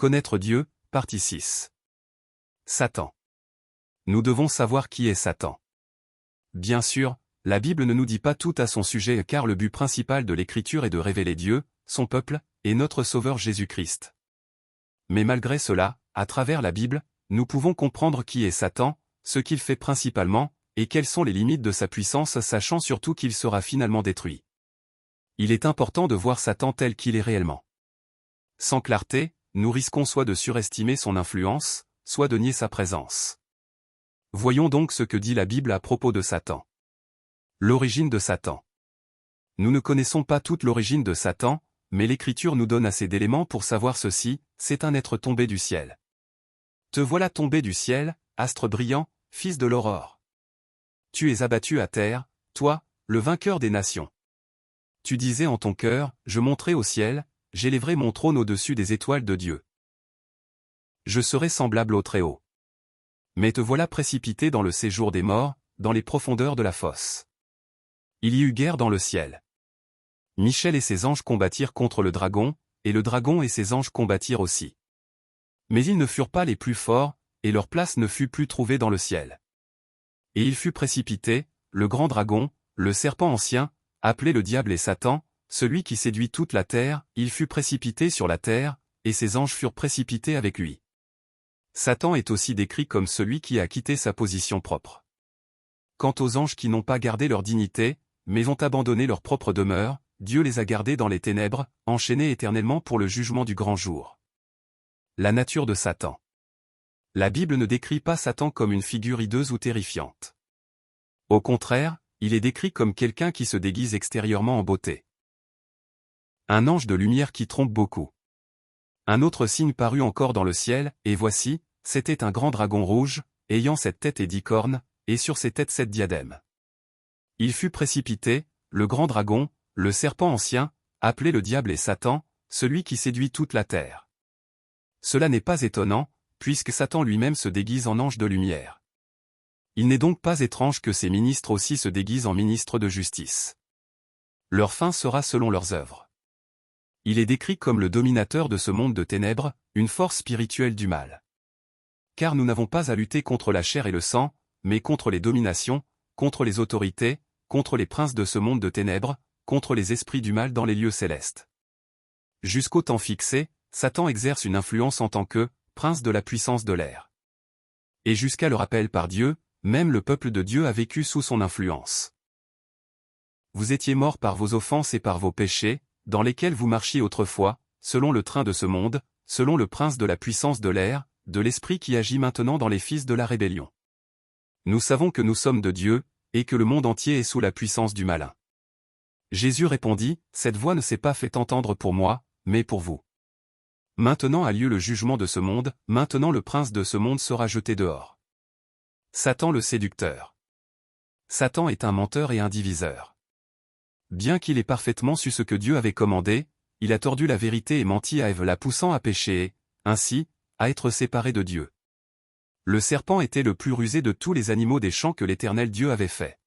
Connaître Dieu, partie 6. Satan. Nous devons savoir qui est Satan. Bien sûr, la Bible ne nous dit pas tout à son sujet car le but principal de l'Écriture est de révéler Dieu, son peuple, et notre Sauveur Jésus-Christ. Mais malgré cela, à travers la Bible, nous pouvons comprendre qui est Satan, ce qu'il fait principalement, et quelles sont les limites de sa puissance sachant surtout qu'il sera finalement détruit. Il est important de voir Satan tel qu'il est réellement. Sans clarté, nous risquons soit de surestimer son influence, soit de nier sa présence. Voyons donc ce que dit la Bible à propos de Satan. L'origine de Satan. Nous ne connaissons pas toute l'origine de Satan, mais l'Écriture nous donne assez d'éléments pour savoir ceci, c'est un être tombé du ciel. Te voilà tombé du ciel, astre brillant, fils de l'aurore. Tu es abattu à terre, toi, le vainqueur des nations. Tu disais en ton cœur, je monterai au ciel, j'élèverai mon trône au-dessus des étoiles de Dieu. Je serai semblable au Très-Haut. Mais te voilà précipité dans le séjour des morts, dans les profondeurs de la fosse. Il y eut guerre dans le ciel. Michel et ses anges combattirent contre le dragon, et le dragon et ses anges combattirent aussi. Mais ils ne furent pas les plus forts, et leur place ne fut plus trouvée dans le ciel. Et il fut précipité, le grand dragon, le serpent ancien, appelé le diable et Satan, celui qui séduit toute la terre, il fut précipité sur la terre, et ses anges furent précipités avec lui. Satan est aussi décrit comme celui qui a quitté sa position propre. Quant aux anges qui n'ont pas gardé leur dignité, mais ont abandonné leur propre demeure, Dieu les a gardés dans les ténèbres, enchaînés éternellement pour le jugement du grand jour. La nature de Satan. La Bible ne décrit pas Satan comme une figure hideuse ou terrifiante. Au contraire, il est décrit comme quelqu'un qui se déguise extérieurement en beauté. Un ange de lumière qui trompe beaucoup. Un autre signe parut encore dans le ciel, et voici, c'était un grand dragon rouge, ayant 7 têtes et 10 cornes, et sur ses têtes 7 diadèmes. Il fut précipité, le grand dragon, le serpent ancien, appelé le diable et Satan, celui qui séduit toute la terre. Cela n'est pas étonnant, puisque Satan lui-même se déguise en ange de lumière. Il n'est donc pas étrange que ses ministres aussi se déguisent en ministres de justice. Leur fin sera selon leurs œuvres. Il est décrit comme le dominateur de ce monde de ténèbres, une force spirituelle du mal. Car nous n'avons pas à lutter contre la chair et le sang, mais contre les dominations, contre les autorités, contre les princes de ce monde de ténèbres, contre les esprits du mal dans les lieux célestes. Jusqu'au temps fixé, Satan exerce une influence en tant que prince de la puissance de l'air. Et jusqu'à le rappel par Dieu, même le peuple de Dieu a vécu sous son influence. Vous étiez morts par vos offenses et par vos péchés, dans lesquels vous marchiez autrefois, selon le train de ce monde, selon le prince de la puissance de l'air, de l'esprit qui agit maintenant dans les fils de la rébellion. Nous savons que nous sommes de Dieu, et que le monde entier est sous la puissance du malin. Jésus répondit, « Cette voix ne s'est pas fait entendre pour moi, mais pour vous. Maintenant a lieu le jugement de ce monde, maintenant le prince de ce monde sera jeté dehors. » Satan le séducteur. Satan est un menteur et un diviseur. Bien qu'il ait parfaitement su ce que Dieu avait commandé, il a tordu la vérité et menti à Ève la poussant à pécher et, ainsi, à être séparé de Dieu. Le serpent était le plus rusé de tous les animaux des champs que l'Éternel Dieu avait fait.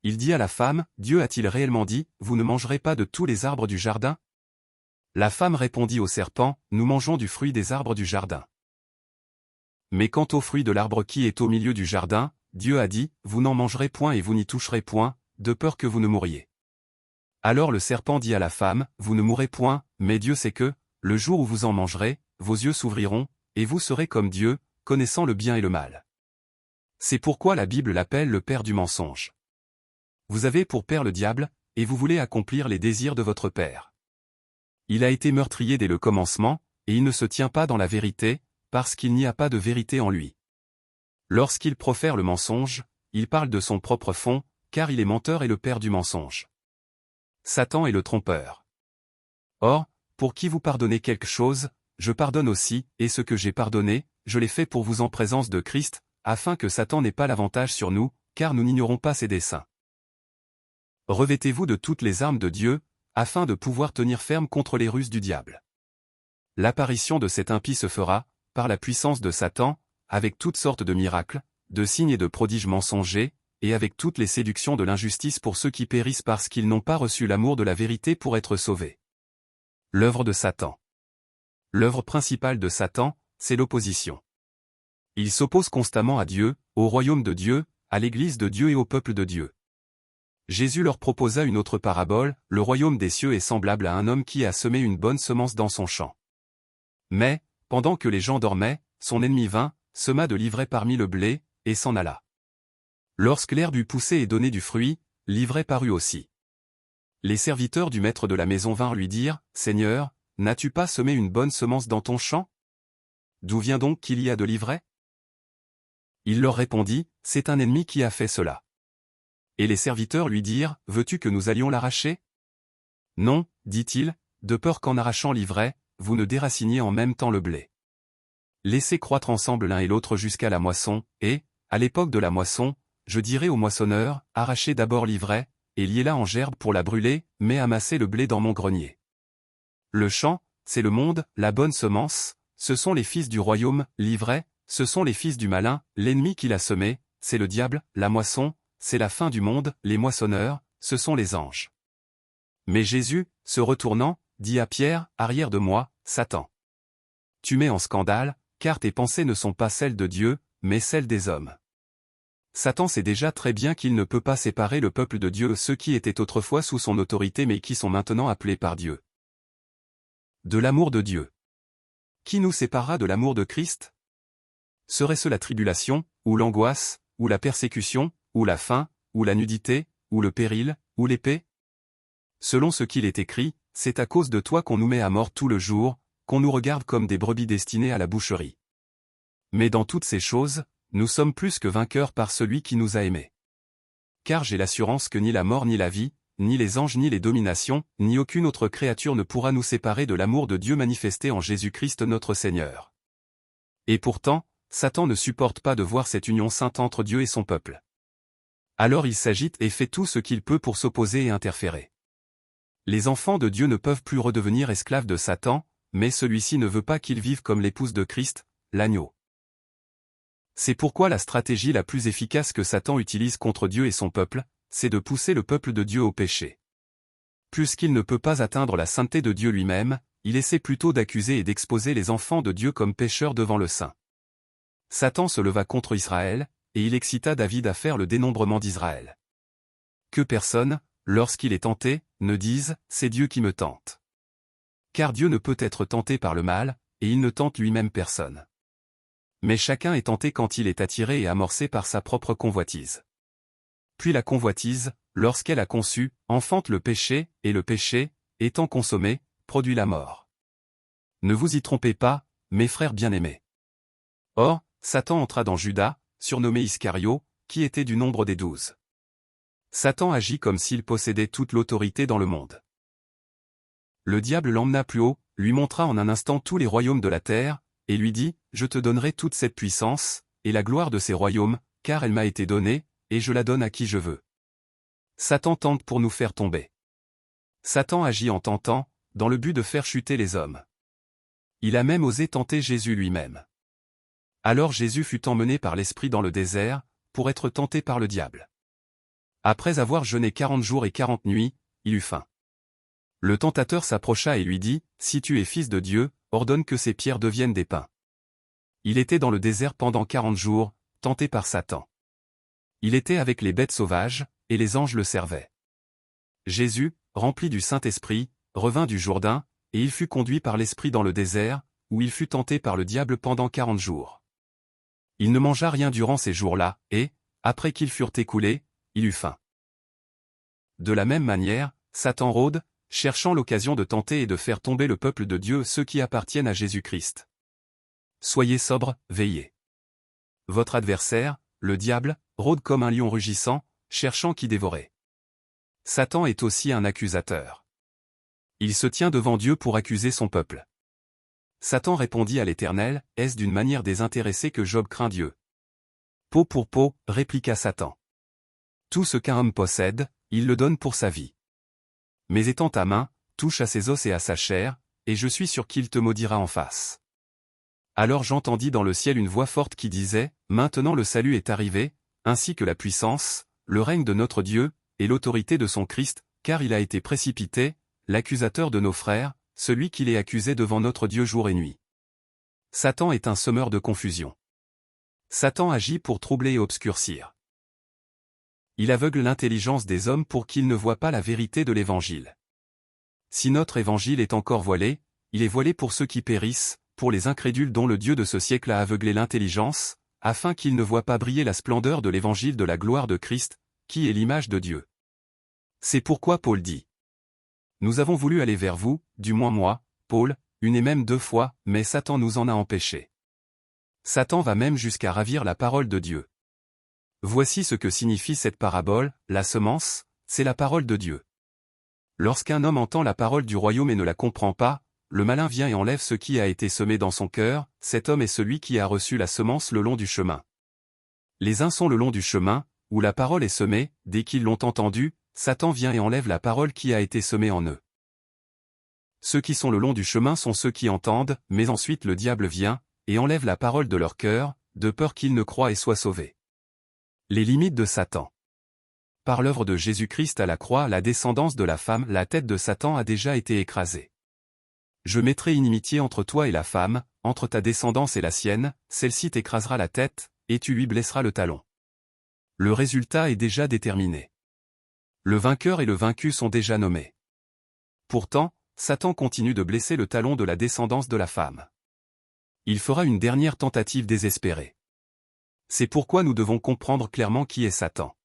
Il dit à la femme, « Dieu a-t-il réellement dit, vous ne mangerez pas de tous les arbres du jardin ?» La femme répondit au serpent, « Nous mangeons du fruit des arbres du jardin. Mais quant au fruit de l'arbre qui est au milieu du jardin, Dieu a dit, vous n'en mangerez point et vous n'y toucherez point, de peur que vous ne mouriez. » Alors le serpent dit à la femme, vous ne mourrez point, mais Dieu sait que, le jour où vous en mangerez, vos yeux s'ouvriront, et vous serez comme Dieu, connaissant le bien et le mal. C'est pourquoi la Bible l'appelle le père du mensonge. Vous avez pour père le diable, et vous voulez accomplir les désirs de votre père. Il a été meurtrier dès le commencement, et il ne se tient pas dans la vérité, parce qu'il n'y a pas de vérité en lui. Lorsqu'il profère le mensonge, il parle de son propre fond, car il est menteur et le père du mensonge. Satan est le trompeur. Or, pour qui vous pardonnez quelque chose, je pardonne aussi, et ce que j'ai pardonné, je l'ai fait pour vous en présence de Christ, afin que Satan n'ait pas l'avantage sur nous, car nous n'ignorons pas ses desseins. Revêtez-vous de toutes les armes de Dieu, afin de pouvoir tenir ferme contre les ruses du diable. L'apparition de cet impie se fera, par la puissance de Satan, avec toutes sortes de miracles, de signes et de prodiges mensongers, et avec toutes les séductions de l'injustice pour ceux qui périssent parce qu'ils n'ont pas reçu l'amour de la vérité pour être sauvés. L'œuvre de Satan. L'œuvre principale de Satan, c'est l'opposition. Il s'oppose constamment à Dieu, au royaume de Dieu, à l'Église de Dieu et au peuple de Dieu. Jésus leur proposa une autre parabole, le royaume des cieux est semblable à un homme qui a semé une bonne semence dans son champ. Mais, pendant que les gens dormaient, son ennemi vint, sema de l'ivraie parmi le blé, et s'en alla. Lorsque l'herbe eut poussé et donné du fruit, l'ivraie parut aussi. Les serviteurs du maître de la maison vinrent lui dire, « Seigneur, n'as-tu pas semé une bonne semence dans ton champ? D'où vient donc qu'il y a de l'ivraie » Il leur répondit, « C'est un ennemi qui a fait cela. » Et les serviteurs lui dirent, « Veux-tu que nous allions l'arracher » ? Non, dit-il, de peur qu'en arrachant l'ivraie, vous ne déraciniez en même temps le blé. Laissez croître ensemble l'un et l'autre jusqu'à la moisson, et, à l'époque de la moisson, je dirai au moissonneur, arrachez d'abord l'ivraie, et liez-la en gerbe pour la brûler, mais amassez le blé dans mon grenier. Le champ, c'est le monde, la bonne semence, ce sont les fils du royaume, l'ivraie, ce sont les fils du malin, l'ennemi qui l'a semé, c'est le diable, la moisson, c'est la fin du monde, les moissonneurs, ce sont les anges. Mais Jésus, se retournant, dit à Pierre, arrière de moi, Satan. Tu mets en scandale, car tes pensées ne sont pas celles de Dieu, mais celles des hommes. Satan sait déjà très bien qu'il ne peut pas séparer le peuple de Dieu, ceux qui étaient autrefois sous son autorité mais qui sont maintenant appelés par Dieu. De l'amour de Dieu. Qui nous séparera de l'amour de Christ? Serait-ce la tribulation, ou l'angoisse, ou la persécution, ou la faim, ou la nudité, ou le péril, ou l'épée? Selon ce qu'il est écrit, c'est à cause de toi qu'on nous met à mort tout le jour, qu'on nous regarde comme des brebis destinées à la boucherie. Mais dans toutes ces choses, nous sommes plus que vainqueurs par celui qui nous a aimés. Car j'ai l'assurance que ni la mort ni la vie, ni les anges ni les dominations, ni aucune autre créature ne pourra nous séparer de l'amour de Dieu manifesté en Jésus-Christ notre Seigneur. Et pourtant, Satan ne supporte pas de voir cette union sainte entre Dieu et son peuple. Alors il s'agite et fait tout ce qu'il peut pour s'opposer et interférer. Les enfants de Dieu ne peuvent plus redevenir esclaves de Satan, mais celui-ci ne veut pas qu'ils vivent comme l'épouse de Christ, l'agneau. C'est pourquoi la stratégie la plus efficace que Satan utilise contre Dieu et son peuple, c'est de pousser le peuple de Dieu au péché. Puisqu'il ne peut pas atteindre la sainteté de Dieu lui-même, il essaie plutôt d'accuser et d'exposer les enfants de Dieu comme pécheurs devant le Saint. Satan se leva contre Israël, et il excita David à faire le dénombrement d'Israël. Que personne, lorsqu'il est tenté, ne dise « c'est Dieu qui me tente ». Car Dieu ne peut être tenté par le mal, et il ne tente lui-même personne. Mais chacun est tenté quand il est attiré et amorcé par sa propre convoitise. Puis la convoitise, lorsqu'elle a conçu, enfante le péché, et le péché, étant consommé, produit la mort. Ne vous y trompez pas, mes frères bien-aimés. Or, Satan entra dans Judas, surnommé Iscario, qui était du nombre des 12. Satan agit comme s'il possédait toute l'autorité dans le monde. Le diable l'emmena plus haut, lui montra en un instant tous les royaumes de la terre, et lui dit, « Je te donnerai toute cette puissance, et la gloire de ces royaumes, car elle m'a été donnée, et je la donne à qui je veux. » Satan tente pour nous faire tomber. Satan agit en tentant, dans le but de faire chuter les hommes. Il a même osé tenter Jésus lui-même. Alors Jésus fut emmené par l'Esprit dans le désert, pour être tenté par le diable. Après avoir jeûné 40 jours et 40 nuits, il eut faim. Le tentateur s'approcha et lui dit, « Si tu es fils de Dieu, ordonne que ces pierres deviennent des pains. » Il était dans le désert pendant 40 jours, tenté par Satan. Il était avec les bêtes sauvages, et les anges le servaient. Jésus, rempli du Saint-Esprit, revint du Jourdain, et il fut conduit par l'Esprit dans le désert, où il fut tenté par le diable pendant 40 jours. Il ne mangea rien durant ces jours-là, et, après qu'ils furent écoulés, il eut faim. De la même manière, Satan rôde, cherchant l'occasion de tenter et de faire tomber le peuple de Dieu, ceux qui appartiennent à Jésus-Christ. Soyez sobres, veillez. Votre adversaire, le diable, rôde comme un lion rugissant, cherchant qui dévorer. Satan est aussi un accusateur. Il se tient devant Dieu pour accuser son peuple. Satan répondit à l'Éternel, « Est-ce d'une manière désintéressée que Job craint Dieu ?» Peau pour peau, répliqua Satan. Tout ce qu'un homme possède, il le donne pour sa vie. Mais étends ta main, touche à ses os et à sa chair, et je suis sûr qu'il te maudira en face. Alors j'entendis dans le ciel une voix forte qui disait, « Maintenant le salut est arrivé, ainsi que la puissance, le règne de notre Dieu, et l'autorité de son Christ, car il a été précipité, l'accusateur de nos frères, celui qui les accusait devant notre Dieu jour et nuit. Satan est un semeur de confusion. Satan agit pour troubler et obscurcir. Il aveugle l'intelligence des hommes pour qu'ils ne voient pas la vérité de l'Évangile. Si notre Évangile est encore voilé, il est voilé pour ceux qui périssent, pour les incrédules dont le Dieu de ce siècle a aveuglé l'intelligence, afin qu'ils ne voient pas briller la splendeur de l'Évangile de la gloire de Christ, qui est l'image de Dieu. C'est pourquoi Paul dit: Nous avons voulu aller vers vous, du moins moi, Paul, une et même 2 fois, mais Satan nous en a empêchés. Satan va même jusqu'à ravir la parole de Dieu. Voici ce que signifie cette parabole: la semence, c'est la parole de Dieu. Lorsqu'un homme entend la parole du royaume et ne la comprend pas, le malin vient et enlève ce qui a été semé dans son cœur. Cet homme est celui qui a reçu la semence le long du chemin. Les uns sont le long du chemin, où la parole est semée. Dès qu'ils l'ont entendue, Satan vient et enlève la parole qui a été semée en eux. Ceux qui sont le long du chemin sont ceux qui entendent, mais ensuite le diable vient, et enlève la parole de leur cœur, de peur qu'ils ne croient et soient sauvés. Les limites de Satan. Par l'œuvre de Jésus-Christ à la croix, la descendance de la femme, la tête de Satan a déjà été écrasée. Je mettrai inimitié entre toi et la femme, entre ta descendance et la sienne, celle-ci t'écrasera la tête, et tu lui blesseras le talon. Le résultat est déjà déterminé. Le vainqueur et le vaincu sont déjà nommés. Pourtant, Satan continue de blesser le talon de la descendance de la femme. Il fera une dernière tentative désespérée. C'est pourquoi nous devons comprendre clairement qui est Satan.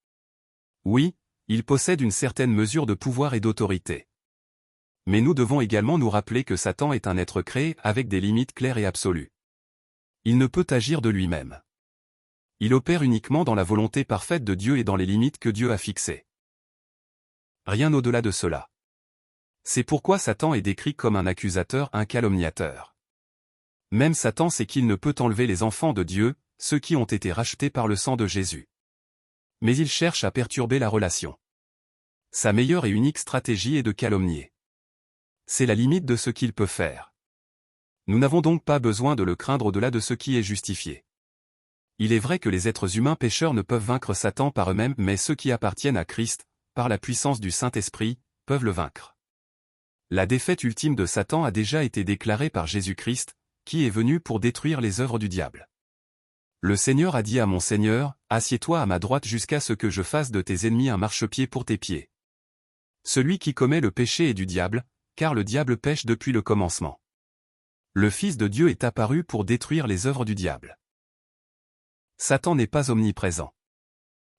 Oui, il possède une certaine mesure de pouvoir et d'autorité. Mais nous devons également nous rappeler que Satan est un être créé avec des limites claires et absolues. Il ne peut agir de lui-même. Il opère uniquement dans la volonté parfaite de Dieu et dans les limites que Dieu a fixées. Rien au-delà de cela. C'est pourquoi Satan est décrit comme un accusateur, un calomniateur. Même Satan sait qu'il ne peut enlever les enfants de Dieu, ceux qui ont été rachetés par le sang de Jésus. Mais il cherche à perturber la relation. Sa meilleure et unique stratégie est de calomnier. C'est la limite de ce qu'il peut faire. Nous n'avons donc pas besoin de le craindre au-delà de ce qui est justifié. Il est vrai que les êtres humains pécheurs ne peuvent vaincre Satan par eux-mêmes, mais ceux qui appartiennent à Christ, par la puissance du Saint-Esprit, peuvent le vaincre. La défaite ultime de Satan a déjà été déclarée par Jésus-Christ, qui est venu pour détruire les œuvres du diable. Le Seigneur a dit à mon Seigneur: Assieds-toi à ma droite jusqu'à ce que je fasse de tes ennemis un marchepied pour tes pieds. Celui qui commet le péché est du diable, car le diable pêche depuis le commencement. Le Fils de Dieu est apparu pour détruire les œuvres du diable. Satan n'est pas omniprésent.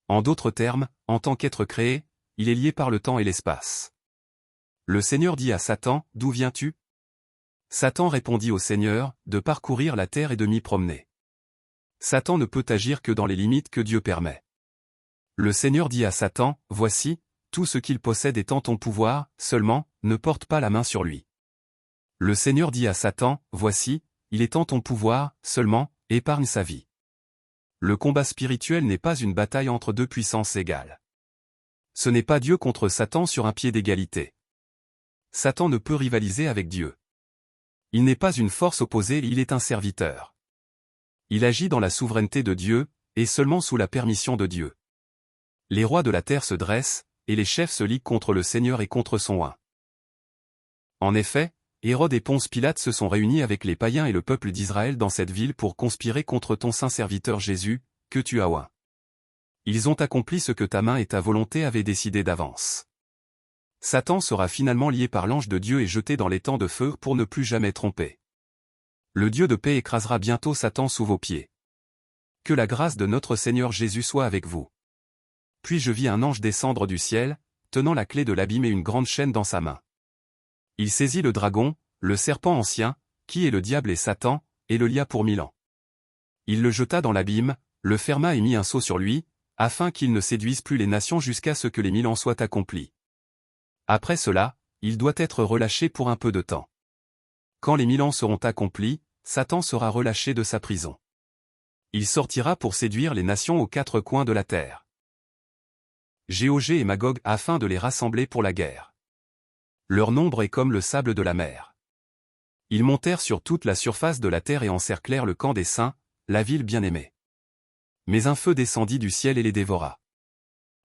En d'autres termes, en tant qu'être créé, il est lié par le temps et l'espace. Le Seigneur dit à Satan: D'où viens-tu? Satan répondit au Seigneur: De parcourir la terre et de m'y promener. Satan ne peut agir que dans les limites que Dieu permet. Le Seigneur dit à Satan: Voici, tout ce qu'il possède est en ton pouvoir, seulement, ne porte pas la main sur lui. Le Seigneur dit à Satan: Voici, il est en ton pouvoir, seulement, épargne sa vie. Le combat spirituel n'est pas une bataille entre deux puissances égales. Ce n'est pas Dieu contre Satan sur un pied d'égalité. Satan ne peut rivaliser avec Dieu. Il n'est pas une force opposée, il est un serviteur. Il agit dans la souveraineté de Dieu, et seulement sous la permission de Dieu. Les rois de la terre se dressent, et les chefs se liguent contre le Seigneur et contre son oint. En effet, Hérode et Ponce Pilate se sont réunis avec les païens et le peuple d'Israël dans cette ville pour conspirer contre ton saint serviteur Jésus, que tu as oint. Ils ont accompli ce que ta main et ta volonté avaient décidé d'avance. Satan sera finalement lié par l'ange de Dieu et jeté dans l'étang de feu pour ne plus jamais tromper. Le Dieu de paix écrasera bientôt Satan sous vos pieds. Que la grâce de notre Seigneur Jésus soit avec vous. Puis je vis un ange descendre du ciel, tenant la clé de l'abîme et une grande chaîne dans sa main. Il saisit le dragon, le serpent ancien, qui est le diable et Satan, et le lia pour 1000 ans. Il le jeta dans l'abîme, le ferma et mit un sceau sur lui, afin qu'il ne séduise plus les nations jusqu'à ce que les 1000 ans soient accomplis. Après cela, il doit être relâché pour un peu de temps. Quand les 1000 ans seront accomplis, Satan sera relâché de sa prison. Il sortira pour séduire les nations aux 4 coins de la terre. Gog et Magog afin de les rassembler pour la guerre. Leur nombre est comme le sable de la mer. Ils montèrent sur toute la surface de la terre et encerclèrent le camp des saints, la ville bien-aimée. Mais un feu descendit du ciel et les dévora.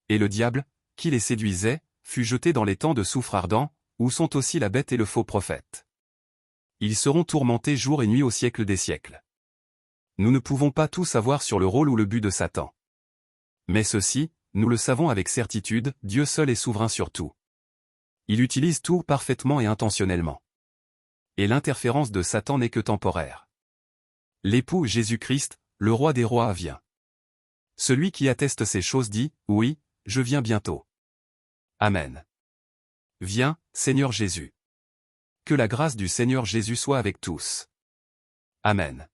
Et le diable, qui les séduisait, fut jeté dans l'étang de soufre ardent, où sont aussi la bête et le faux prophète. Ils seront tourmentés jour et nuit au siècle des siècles. Nous ne pouvons pas tout savoir sur le rôle ou le but de Satan. Mais ceci, nous le savons avec certitude, Dieu seul est souverain sur tout. Il utilise tout parfaitement et intentionnellement. Et l'interférence de Satan n'est que temporaire. L'époux Jésus-Christ, le roi des rois vient. Celui qui atteste ces choses dit, oui, je viens bientôt. Amen. Viens, Seigneur Jésus. Que la grâce du Seigneur Jésus soit avec tous. Amen.